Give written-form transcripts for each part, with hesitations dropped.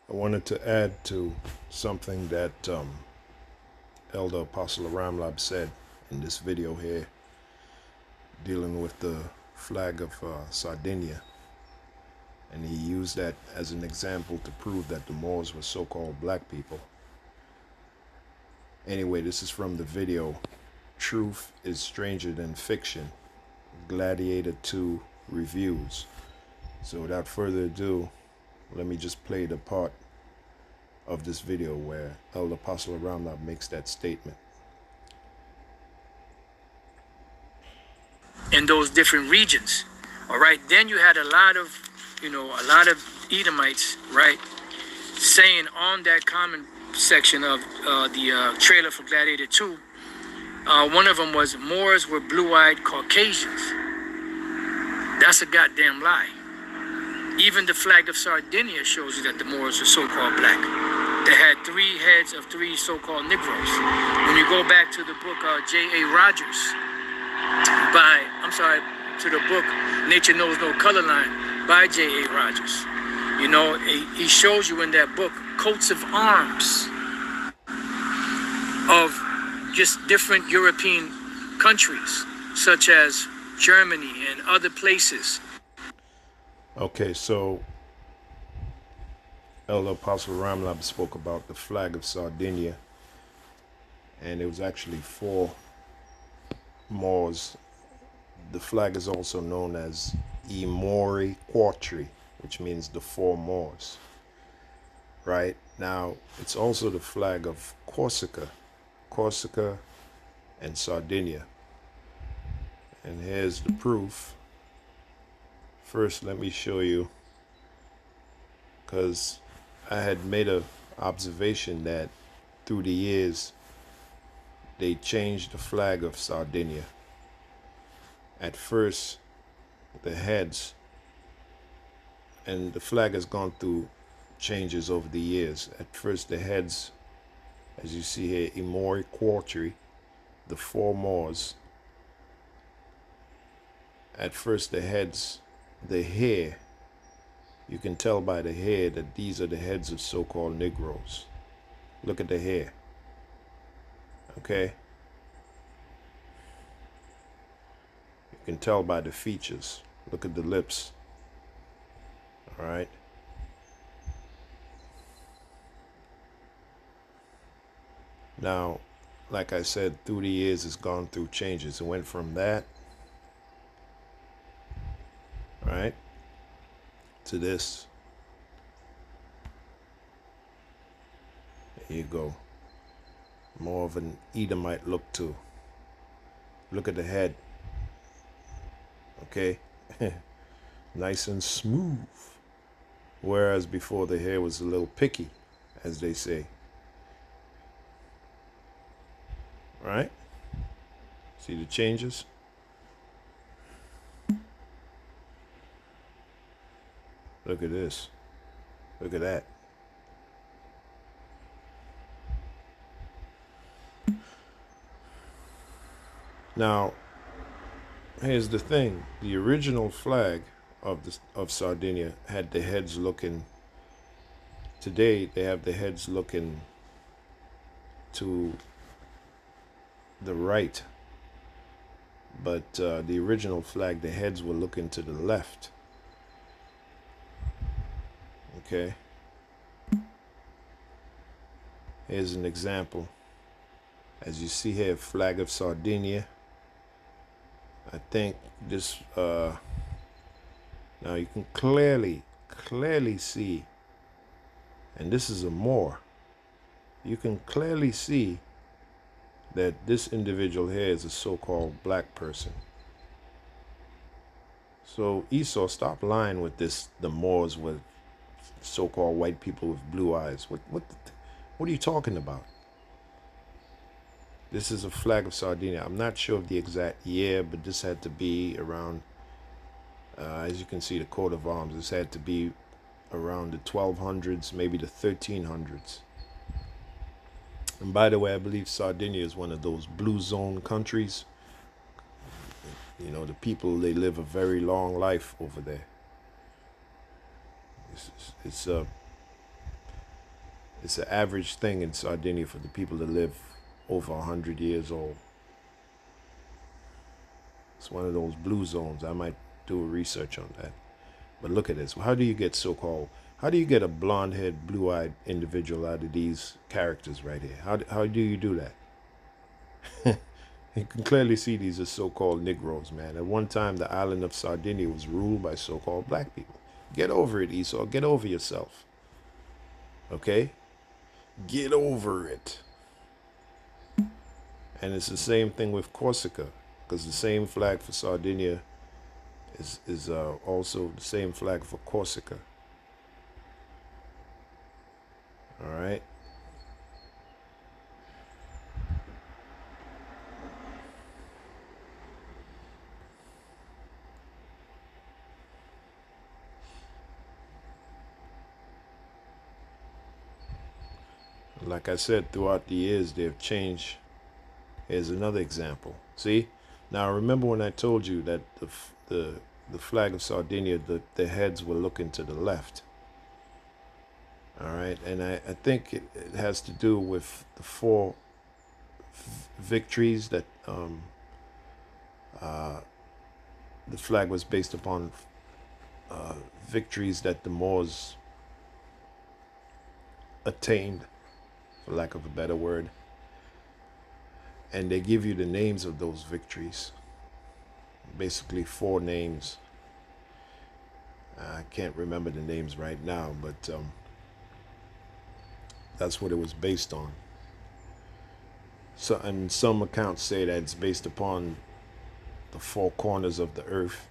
I wanted to add to something that Elder Apostle Ahrayamlab said in this video here, dealing with the flag of Sardinia. And he used that as an example to prove that the Moors were so-called black people. Anyway, this is from the video, Truth is Stranger Than Fiction, Gladiator 2 Reviews. So without further ado, let me just play the part of this video where Elder Apostle Ahrayamlab makes that statement. In those different regions, all right, then you had a lot of Edomites, right, saying on that comment section of the trailer for Gladiator 2, one of them was Moors were blue-eyed Caucasians. That's a goddamn lie. Even the flag of Sardinia shows you that the Moors were so-called black. They had 3 heads of 3 so-called Negroes. When you go back to the book J.A. Rogers, to the book Nature Knows No Color Line by J.A. Rogers, you know, he shows you in that book coats of arms of just different European countries, such as Germany and other places. Okay, so Elder Apostle Ahrayamlab spoke about the flag of Sardinia, and it was actually 4 Moors. The flag is also known as I Mori Quattri, which means the 4 Moors. Right? Now, it's also the flag of Corsica and Sardinia. And here's the proof. First, let me show you, because I had made an observation that through the years, they changed the flag of Sardinia. At first, the heads, and the flag has gone through changes over the years. At first, the heads, as you see here, I Mori Quattri, the 4 Moors. At first, the heads, the hair, you can tell by the hair that these are the heads of so-called Negroes. Look at the hair. Okay? You can tell by the features. Look at the lips. All right? Now, like I said, through the years, it's gone through changes. It went from that, right, to this. There you go. More of an Edomite look too. Look at the head. Okay? Nice and smooth. Whereas before, the hair was a little picky, as they say. Right? See the changes? Look at this. Look at that. Now, here's the thing. The original flag of Sardinia had the heads looking. Today, they have the heads looking to the right. But the original flag, the heads were looking to the left. Okay. Here's an example. As you see here, flag of Sardinia. I think this, now you can clearly see, and this is a Moor. You can clearly see that this individual here is a so-called black person. So Esau, stop lying with this, the Moors with so-called white people with blue eyes. What are you talking about? This is a flag of Sardinia. I'm not sure of the exact year, but this had to be around, as you can see, the coat of arms. This had to be around the 1200s, maybe the 1300s. And by the way, I believe Sardinia is one of those blue zone countries. You know, the people, they live a very long life over there. It's It's an average thing in Sardinia for the people to live over 100 years old. It's one of those blue zones. I might do a research on that. But look at this. How do you get how do you get a blonde-haired, blue-eyed individual out of these characters right here? How do you do that? You can clearly see these are so-called Negroes, man. At one time, the island of Sardinia was ruled by so-called black people. Get over it, Esau. Get over yourself. Okay? Get over it. And it's the same thing with Corsica, because the same flag for Sardinia is also the same flag for Corsica. All right. Like I said, throughout the years, they've changed. Here's another example. See? Now, remember when I told you that the flag of Sardinia, the heads were looking to the left. All right. And I think it has to do with the four victories that the flag was based upon, victories that the Moors attained, for lack of a better word. And they give you the names of those victories. Basically 4 names. I can't remember the names right now, but that's what it was based on. So, and some accounts say that it's based upon the 4 corners of the earth,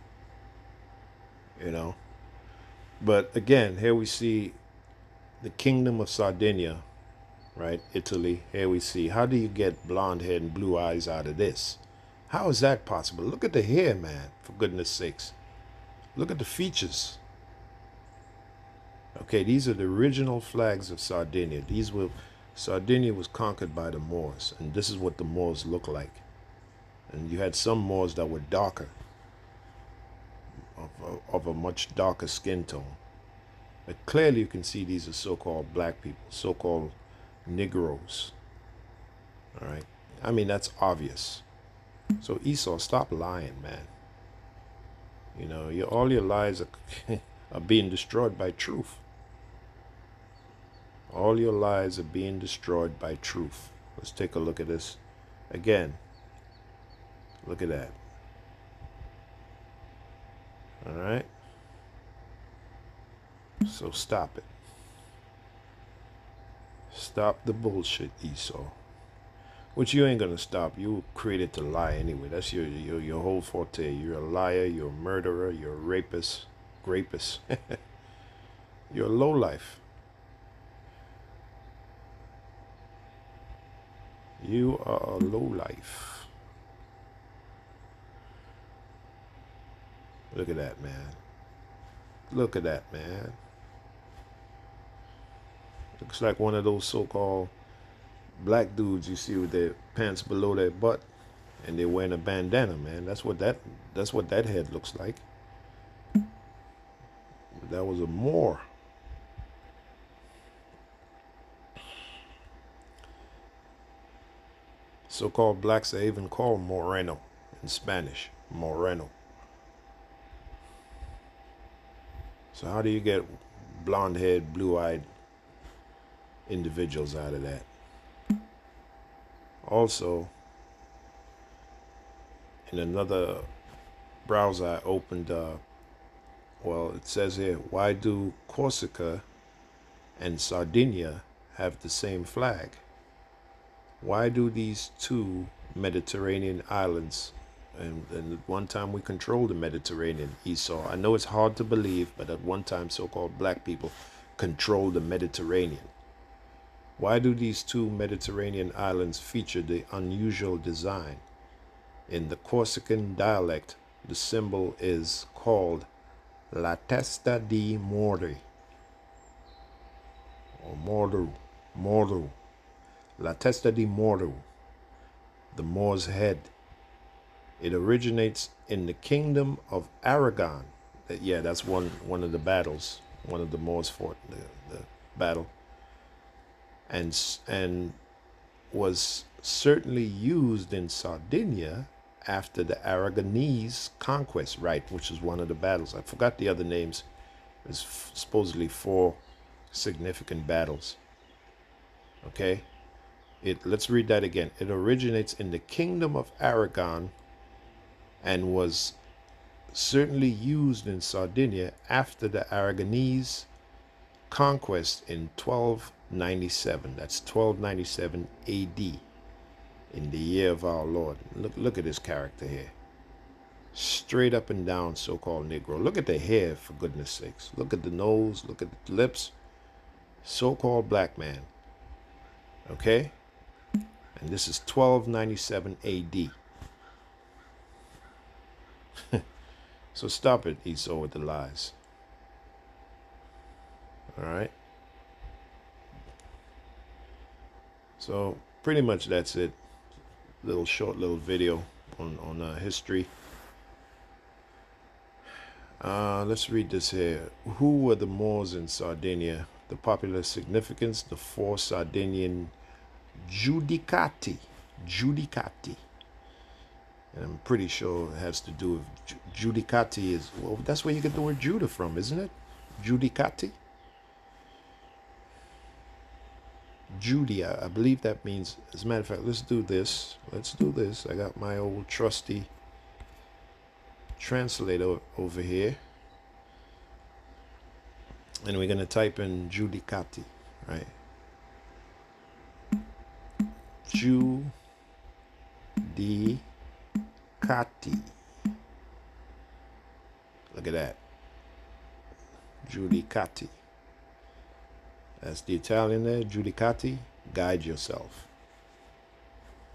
you know. But again, here we see the kingdom of Sardinia, right? Italy. Here we see, how do you get blonde hair and blue eyes out of this? How is that possible? Look at the hair, man, for goodness sakes. Look at the features. Okay, these are the original flags of Sardinia. Sardinia was conquered by the Moors, and this is what the Moors look like. And you had some Moors that were darker, of a much darker skin tone. But clearly you can see these are so-called black people, so-called Negroes. All right. I mean, that's obvious. So Esau, stop lying, man. You know, all your lies are being destroyed by truth. All your lies are being destroyed by truth. Let's take a look at this again. Look at that. All right. So stop it. Stop the bullshit, Esau. Which you ain't gonna stop. You were created to lie anyway. That's your whole forte. You're a liar. You're a murderer. You're a rapist. You're a lowlife. You are a lowlife. Look at that, man. Look at that, man. Looks like one of those so-called black dudes you see with their pants below their butt, and they're wearing a bandana, man. That's what that head looks like. But that was a Moor. So-called blacks are even called Moreno in Spanish. Moreno. So how do you get blonde-haired, blue-eyed individuals out of that? Also, in another browser I opened, well, it says here, why do Corsica and Sardinia have the same flag? Why do these 2 Mediterranean islands, and at one time we controlled the Mediterranean, Esau. I know it's hard to believe, but at one time so-called black people controlled the Mediterranean. Why do these 2 Mediterranean islands feature the unusual design? In the Corsican dialect, the symbol is called La Testa di Mori, or Moru. La Testa di Moru, the Moor's head. It originates in the kingdom of Aragon. Yeah, that's one of the battles. One of the Moors fought the battle. and was certainly used in Sardinia after the Aragonese conquest, right, which was one of the battles. I forgot the other names. There's supposedly 4 significant battles. Okay? Let's read that again. It originates in the kingdom of Aragon and was certainly used in Sardinia after the Aragonese conquest in 1297. That's 1297 AD, in the year of our Lord. Look at his character here. Straight up and down so-called Negro. Look at the hair, for goodness sakes. Look at the nose. Look at the lips. So-called black man. Okay? And this is 1297 AD. So stop it, Esau, with the lies. All right? So pretty much that's it. Short little video on history. Let's read this here. Who were the Moors in Sardinia? The popular significance, the 4 Sardinian Judicati. And I'm pretty sure it has to do with Judicati is, well, that's where you get the word Judah from, isn't it? Judicati? Judy, I believe that means, as a matter of fact, let's do this. I got my old trusty translator over here. And we're going to type in Judicati, right? Judicati. Look at that. Judicati. That's the Italian there, Judicati. Guide yourself.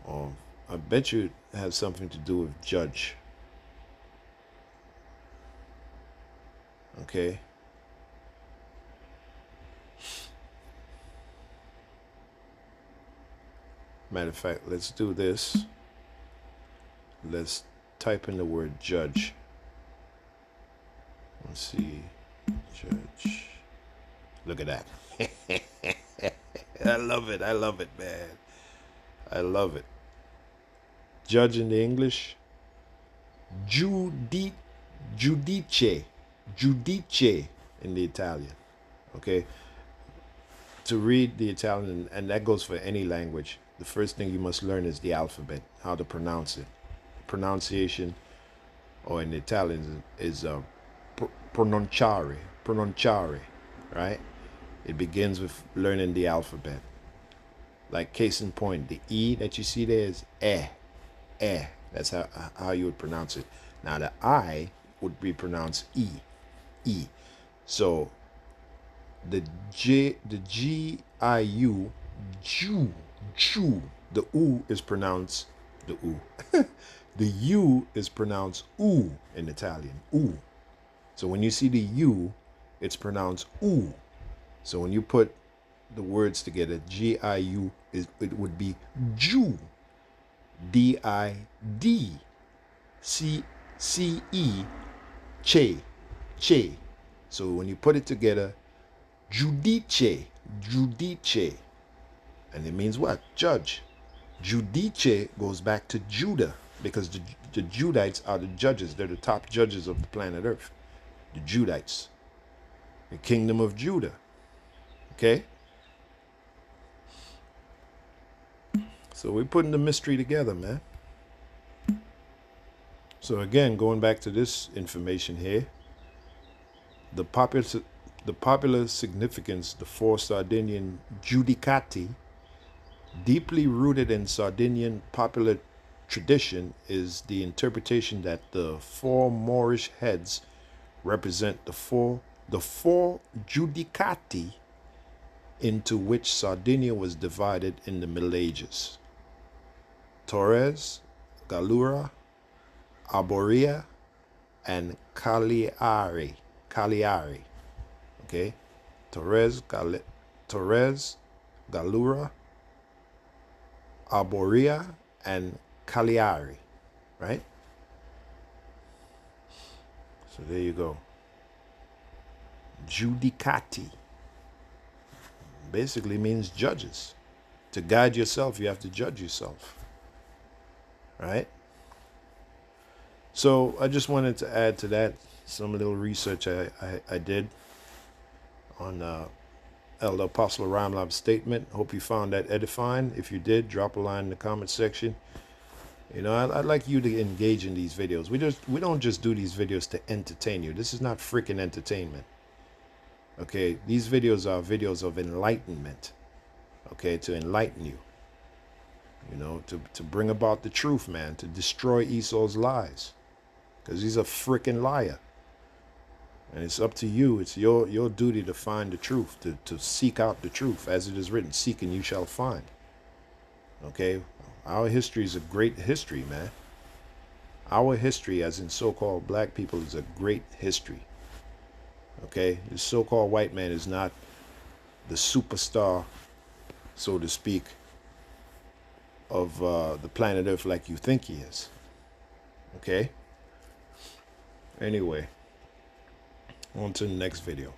Or I bet you it has something to do with judge. Okay. Matter of fact, let's do this. Let's type in the word judge. Let's see. Judge. Look at that. I love it, man. I love it. Judge in the English. Giudice in the Italian. Okay? To read the Italian, and that goes for any language, the first thing you must learn is the alphabet, how to pronounce it. Pronunciation, or in Italian, is pronunciare, right? It begins with learning the alphabet. Like case in point, the E that you see there is eh. That's how you would pronounce it. Now the I would be pronounced E. So the G-I-U, Jew, the U is pronounced the U. The U is pronounced U in Italian, U. So when you see the U, it's pronounced U. So when you put the words together, G-I-U, it would be Jew. D-I-D. C-E, che. So when you put it together, Giudice. And it means what? Judge. Giudice goes back to Judah, because the Judites are the judges. They're the top judges of the planet Earth. The Judites. The kingdom of Judah. Okay? So we're putting the mystery together, man. So again, going back to this information here, the popular significance, the 4 Sardinian Judicati, deeply rooted in Sardinian popular tradition, is the interpretation that the 4 Moorish heads represent the four Judicati into which Sardinia was divided in the Middle Ages. Torres, Gallura, Arborea, and Cagliari. Okay? Torres, Gallura, Arborea, and Cagliari. Right? So there you go. Judicati. basically means judges. To guide yourself, you have to judge yourself. Right? So I just wanted to add to that some little research I did on Elder Apostle Ahrayamlab's statement. Hope you found that edifying. If you did, drop a line in the comment section. You know, I'd like you to engage in these videos. We don't just do these videos to entertain you. This is not freaking entertainment. Okay, these videos are videos of enlightenment. Okay, to enlighten you. You know, to bring about the truth, man. To destroy Esau's lies. Because he's a freaking liar. And it's up to you. It's your duty to find the truth. To seek out the truth. As it is written, seek and you shall find. Okay? Our history is a great history, man. Our history, as in so-called black people, is a great history. Okay? The so-called white man is not the superstar, so to speak, of the planet Earth like you think he is. Okay? Anyway, on to the next video.